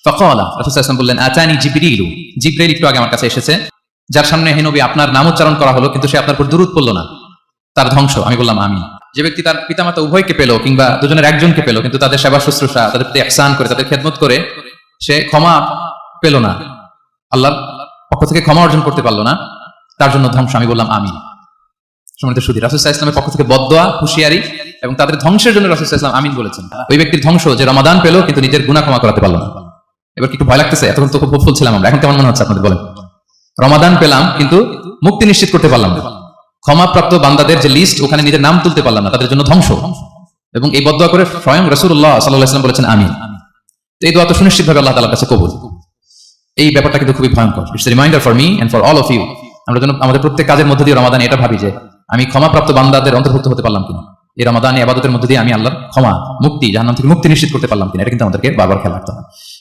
ফাকালা, রাসূল সাল্লাল্লাহু আলাইহি ওয়াসাল্লাম বললেন, আতানি জিবরিলু, জিবরাইল একটু আগে আমার কাছে এসেছে, যার সামনে হে নবী আপনার নাম উচ্চারণ করা হলো কিন্তু সে আপনার উপর দুরূদ পড়ল না, তার ধ্বংস। আমি বললাম আমিন। যে ব্যক্তি তার পিতামাতা উভয়কে পেল কিংবা দুজনের একজনকে পেল কিন্তু তাদের সেবা শুশ্রূষা, তাদের প্রতি ইহসান করে, তাদের খেদমত করে সে ক্ষমা পেল না, আল্লাহর পক্ষ থেকে ক্ষমা অর্জন করতে পারলো না, তার জন্য ধ্বংস। আমি বললাম আমিন। সম্মানিত সুধী, রাসূল সাল্লাল্লাহু আলাইহি ওয়াসাল্লামের পক্ষ থেকে বদদোয়া, হুঁশিয়ারি এবং তাদের ধ্বংসের জন্য রাসূল সাল্লাল্লাহু আলাইহি ওয়াসাল্লাম আমিন বলেছেন। ওই ব্যক্তির ধ্বংস যে রমাদান পেল কিন্তু নিজের গুনাহ ক্ষমা করাতে পারলো না। এবার কি একটু ভয় লাগতেছে? এতক্ষণ তো খুব হোপফুল ছিলাম আমরা, এখন কেমন মনে হচ্ছে আপনাদের বলেন? রমাদান পেলাম কিন্তু মুক্তি নিশ্চিত করতে পারলাম না, ক্ষমাপ্রাপ্ত বান্দাদের যে লিস্ট ওখানে নিজের নাম তুলতে পারলাম না, তাদের জন্য ধ্বংস। এবং এই বদদোয়া করে স্বয়ং রাসূলুল্লাহ সাল্লাল্লাহু আলাইহি ওয়াসাল্লাম বলেছেন আমিন। তো এই দোয়া তো সুনিশ্চিতভাবে আল্লাহ তাআলার কাছে কবুল। এই ব্যাপারটা কিন্তু খুবই ভয়ঙ্কর। It's a reminder for me and for all of you. আমরা যেন আমাদের প্রত্যেক কাজের মধ্যে দিয়ে রমাদানে এটা ভাবি যে আমি ক্ষমাপ্রাপ্ত বান্দাদের অন্তর্ভুক্ত হতে পারলাম কিনা, এই রমাদানে ইবাদতের মধ্যে দিয়ে আমি আল্লাহর ক্ষমা, মুক্তি, জাহান্নাম থেকে মুক্তি নিশ্চিত করতে পারলাম কিনা, এটা কিন্তু আমাদেরকে বারবার খেয়াল রাখতে হবে।